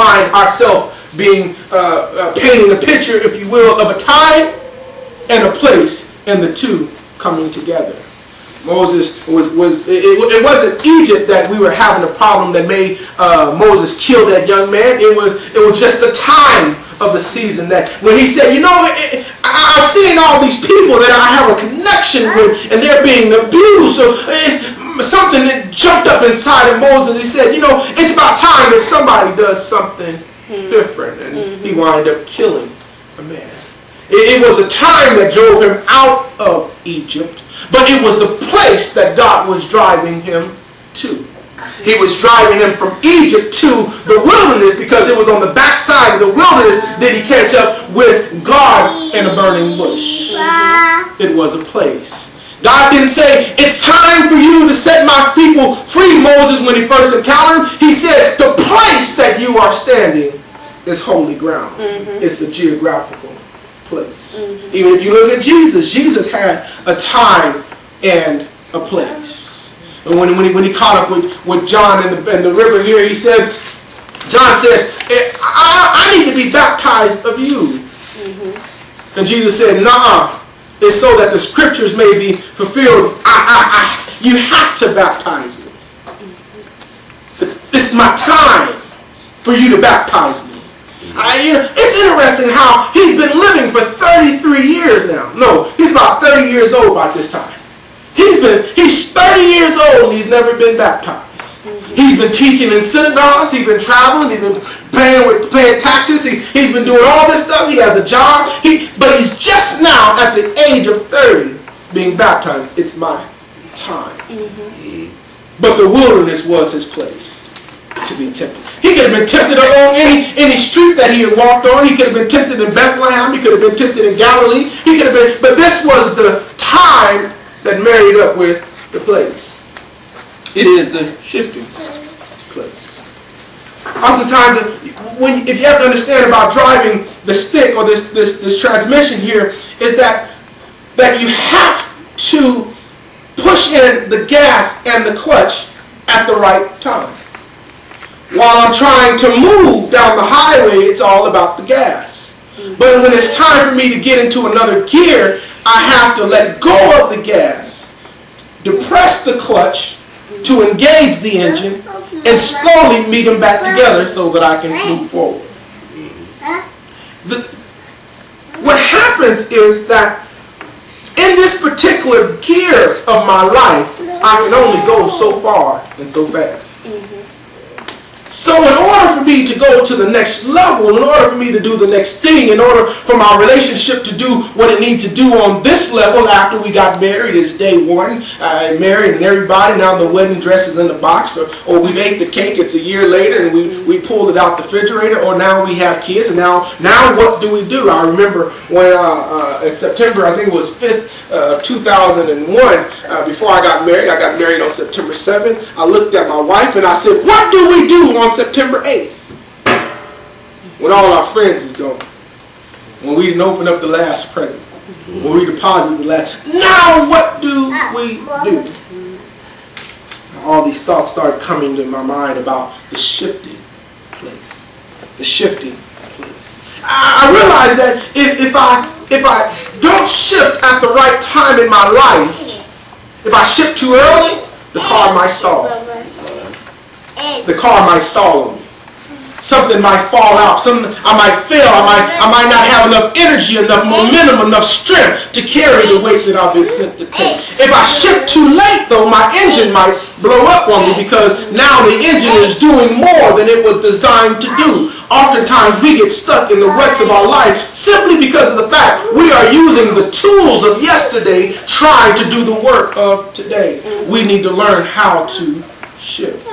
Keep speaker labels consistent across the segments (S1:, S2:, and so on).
S1: find ourselves being painting a picture, if you will, of a time and a place, and the two coming together. Moses it wasn't Egypt that we were having a problem that made Moses kill that young man. It was just the time of the season that when he said, you know, I've seen all these people that I have a connection with, and they're being abused. So something that jumped up inside of Moses. He said, you know, it's about time that somebody does something different, and he wound up killing a man. It was a time that drove him out of Egypt, but it was the place that God was driving him to. He was driving him from Egypt to the wilderness, because it was on the backside of the wilderness that he catch up with God in a burning bush. It was a place. God didn't say, it's time for you to set my people free, Moses, when he first encountered him. He said, the place that you are standing is holy ground. It's a geographical place. Even if you look at Jesus, Jesus had a time and a place. And when he caught up with John in the river here, he said, John says, I need to be baptized of you. And Jesus said, nah, it's so that the scriptures may be fulfilled. You have to baptize me. It's my time for you to baptize me. It's interesting how he's been living for 33 years now. No, he's about 30 years old by this time. He's 30 years old and he's never been baptized. He's been teaching in synagogues. He's been traveling. He's been paying taxes. He's been doing all this stuff. He has a job. But he's just now at the age of 30 being baptized. It's my time. But the wilderness was his place to be tempted. He could have been tempted along any street that he had walked on. He could have been tempted in Bethlehem. He could have been tempted in Galilee. He could have been, but this was the time that married up with the place. It is the shifting place. Oftentimes, if you have to understand about driving the stick or this transmission here, is that you have to push in the gas and the clutch at the right time. While I'm trying to move down the highway, it's all about the gas. But when it's time for me to get into another gear, I have to let go of the gas, depress the clutch to engage the engine, and slowly meet them back together so that I can move forward. What happens is that in this particular gear of my life, I can only go so far and so fast. So in order for me to go to the next level, in order for me to do the next thing, in order for my relationship to do what it needs to do on this level after we got married, it's day one, married and everybody, now the wedding dress is in the box, or we ate the cake, it's a year later and we pulled it out the refrigerator, or now we have kids, and now what do we do? I remember when in September, I think it was 5th, 2001, before I got married on September 7th, I looked at my wife and I said, what do we do on September 8th? When all our friends is gone. When we didn't open up the last present. When we deposited the last. Now what do we do? All these thoughts started coming to my mind about the shifting place. The shifting place. I realized that if I don't shift at the right time in my life, if I shift too early, the car might stall. The car might stall on me. Something might fall out. I might fail. I might not have enough energy, enough momentum, enough strength to carry the weight that I've been sent to take. If I shift too late, though, my engine might blow up on me, because now the engine is doing more than it was designed to do. Oftentimes we get stuck in the ruts of our life simply because of the fact we are using the tools of yesterday trying to do the work of today. We need to learn how to shift.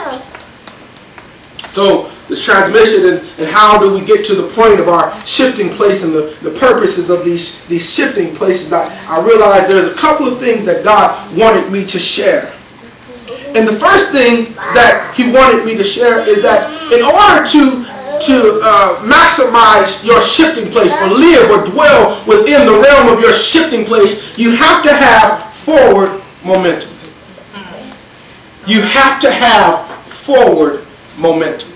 S1: So this transmission and how do we get to the point of our shifting place and the purposes of these shifting places, I realized there's a couple of things that God wanted me to share. And the first thing that he wanted me to share is that in order to maximize your shifting place, or live or dwell within the realm of your shifting place, you have to have forward momentum. You have to have forward momentum.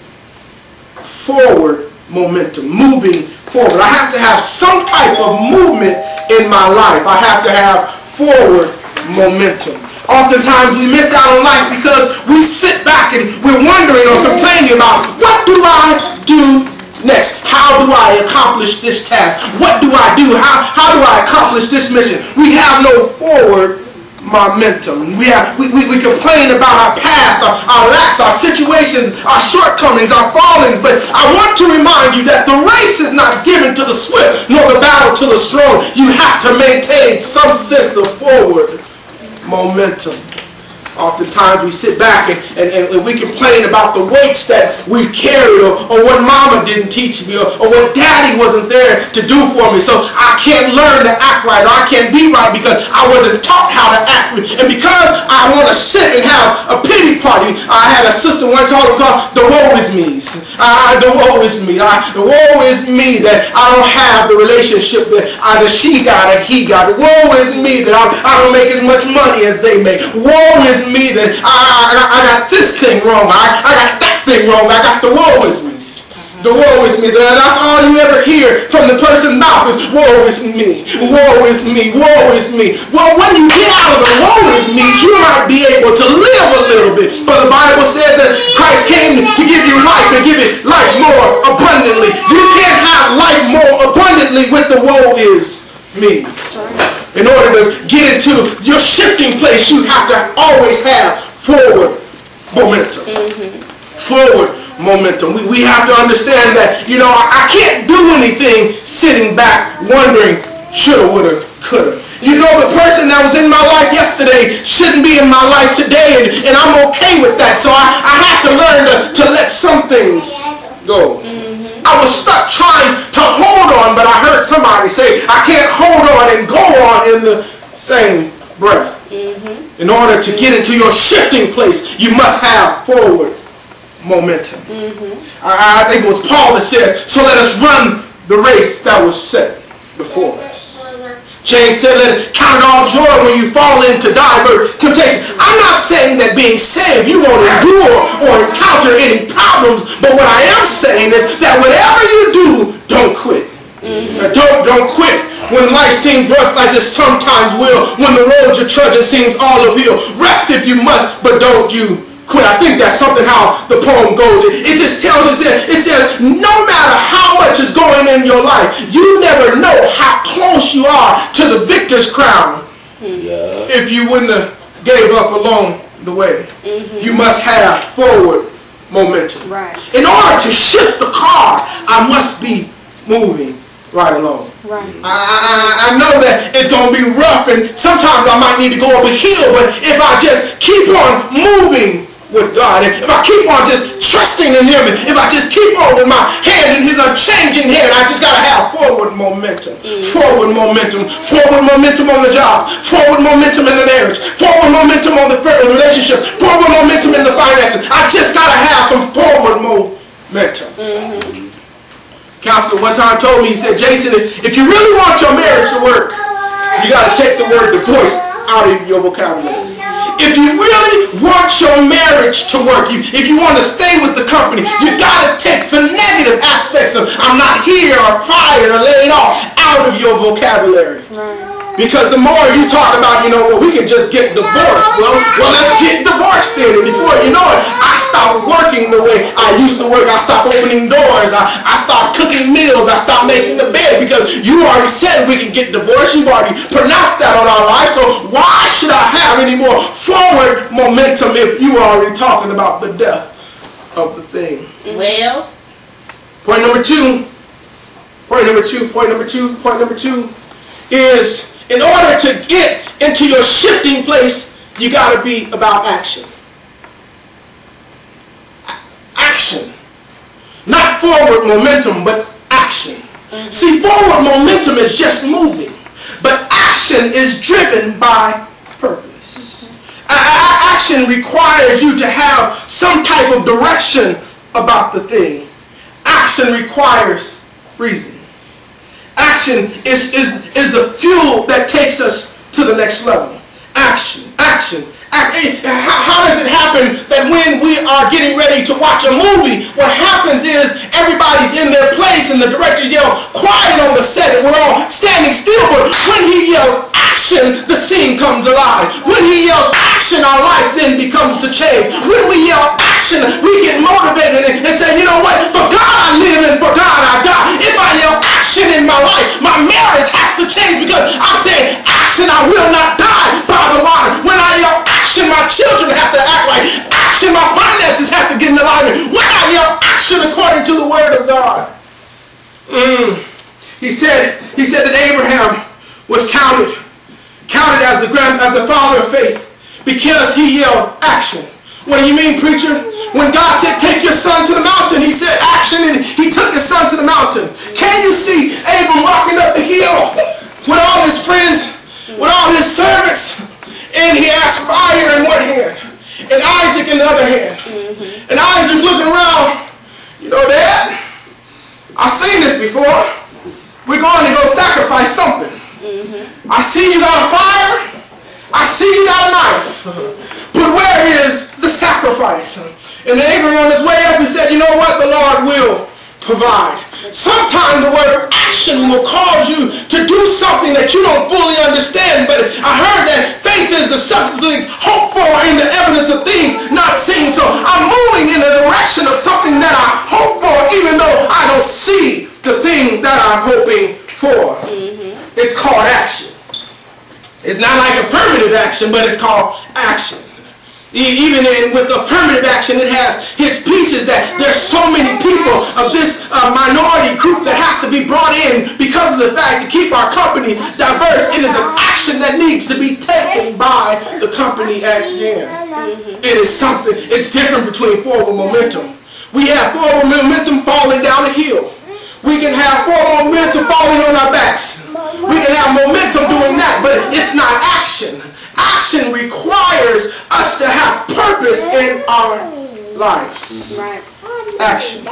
S1: forward momentum, moving forward. I have to have some type of movement in my life. I have to have forward momentum. Oftentimes we miss out on life because we sit back and we're wondering or complaining about, what do I do next? How do I accomplish this task? What do I do? How do I accomplish this mission? We have no forward momentum. We complain about our past, our lacks, our situations, our shortcomings, our fallings, but I want to remind you that the race is not given to the swift, nor the battle to the strong. You have to maintain some sense of forward momentum. Oftentimes we sit back and we complain about the weights that we've carried, or what mama didn't teach me, or what daddy wasn't there to do for me. So I can't learn to act right, or I can't be right because I wasn't taught how to act. And because I want to sit and have a pity party, I had a sister one called the woe is me's. The woe is me. The woe is me that I don't have the relationship that either she got or he got. Woe is me that I don't make as much money as they make. Woe is me that I got this thing wrong. I got that thing wrong. I got the woe is me's. The woe is me. That's all you ever hear from the person's mouth is woe is me. Woe is me. Woe is me. Well, when you get out of the woe is me, you might be able to live a little bit. For the Bible says that Christ came to give you life and give it life more abundantly. You can't have life more abundantly with the woe is me. In order to get into your shifting place, you have to always have forward momentum. Forward momentum. We have to understand that, I can't do anything sitting back wondering shoulda, woulda, coulda. The person that was in my life yesterday shouldn't be in my life today, and I'm okay with that. So I have to learn to let some things go. I was stuck trying to hold on, but I heard somebody say, I can't hold on and go on in the same breath. In order to get into your shifting place, you must have forward momentum. I think it was Paul that said, so let us run the race that was set before us. James said, let it count it all joy when you fall into diverse temptation. I'm not saying that being saved you won't endure or encounter any problems, but what I am saying is that whatever you do, don't quit. Don't quit when life seems rough, like it sometimes will. When the road you're trudging seems all uphill, rest if you must, but don't you quit. I think that's something how the poem goes. It just tells us, it says, no matter how much is going in your life, you never know how close you are to the victor's crown if you wouldn't have gave up along the way. You must have forward momentum. In order to shift the car, I must be moving right along. I know that it's going to be rough, and sometimes I might need to go up a hill, but if I just keep on moving with God, and if I keep on just trusting in Him, and if I just keep on with my hand in His unchanging hand, I just got to have forward momentum. Forward momentum. Forward momentum on the job. Forward momentum in the marriage. Forward momentum on the relationship. Forward momentum in the finances. I just got to have some forward momentum. Counselor one time told me, he said, Jason, if you really want your marriage to work, you got to take the word divorce out of your vocabulary. If you really want your marriage to work, if you want to stay with the company, you got to take the negative aspects of I'm not here or fired or laid off out of your vocabulary. Because the more you talk about, well, we can just get divorced. Well, let's get divorced then. And before you know it, I stopped working the way I used to work. I stopped opening doors. I stopped cooking meals. I stopped making the bed because you already said we can get divorced. You've already pronounced that on our life. So why should I have any more forward momentum if you are already talking about the death of the thing?
S2: Well,
S1: Point number two is, in order to get into your shifting place, you got to be about action. Action. Not forward momentum, but action. See, forward momentum is just moving, but action is driven by purpose. Action requires you to have some type of direction about the thing. Action requires reason. Action is the fuel that takes us to the next level. Action, action, How does it happen that when we are getting ready to watch a movie, what happens is everybody's in their place and the director yells quiet on the set and we're all standing still, but when he yells action, the scene comes alive. When he yells action, our life then becomes the change. When we yell action, we get motivated and say, you know what, for God I live and for God I die. If I yell action in my life, my marriage has to change because I'm saying action, I will not die by the water. When I yell action, my children have to act right. Action, my finances have to get in alignment. When I yell action according to the word of God. He said that Abraham was counted as the father of faith because he yelled action. What do you mean, preacher? When God said, take your son to the mountain, he said action, and he took his son to the mountain. Can you see Abram walking up the hill with all his friends, with all his servants, and he has fire in one hand and Isaac in the other hand. And Isaac looking around, you know, Dad, I've seen this before. We're going to go sacrifice something. I see you got a fire. I see you got a knife. But where is the sacrifice? And Abram on his way up, he said, you know what? The Lord will provide. Sometimes the word action will cause you to do something that you don't fully understand. But I heard that faith is the substance of things hoped for and the evidence of things not seen. So I'm moving in the direction of something that I hope for, even though I don't see the thing that I'm hoping for. It's called action. It's not like affirmative action, but it's called action. Even with affirmative action, it has his pieces that there's so many people of this minority group that has to be brought in because of the fact to keep our company diverse. It is an action that needs to be taken by the company at hand. It is something, it's different between forward momentum. We have forward momentum falling down a hill. We can have forward momentum falling on our backs. We can have momentum doing that, but it's not action. Action requires us to have purpose in our lives. Action.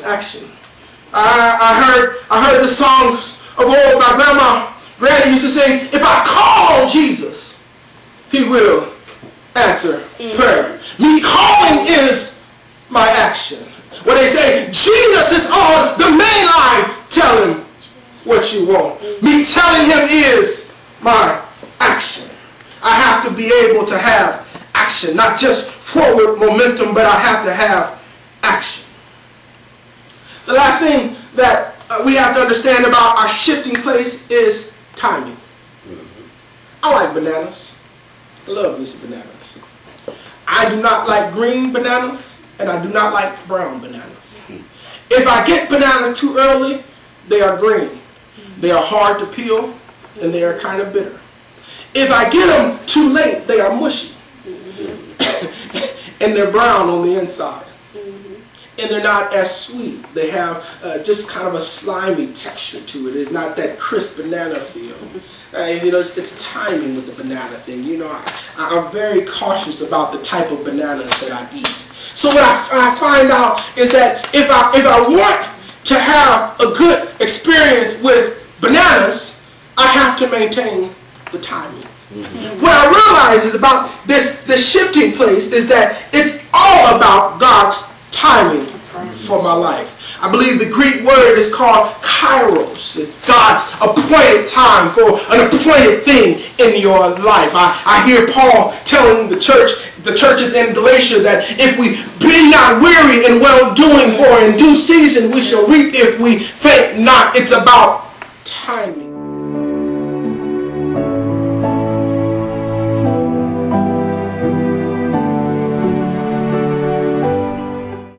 S1: Action. I heard the songs of old. My granny used to sing, if I call on Jesus, he will answer prayer. Me calling is my action. When they say, Jesus is on the main line, tell him what you want. Me telling him is my action. I have to be able to have action, not just forward momentum, but I have to have action. The last thing that we have to understand about our shifting place is timing. I like bananas. I love these bananas. I do not like green bananas, and I do not like brown bananas. If I get bananas too early, they are green. They are hard to peel, and they are kind of bitter. If I get them too late, they are mushy. And they're brown on the inside. And they're not as sweet. They have just kind of a slimy texture to it. It's not that crisp banana feel. You know, it's timing with the banana thing. You know, I'm very cautious about the type of bananas that I eat. So what I find out is that if I want to have a good experience with bananas, I have to maintain the timing. What I realize is about this shifting place is that it's all about God's timing for my life. I believe the Greek word is called kairos. It's God's appointed time for an appointed thing in your life. I hear Paul telling the churches in Galatia that if we be not weary in well-doing, for in due season we shall reap if we faint not. It's about timing.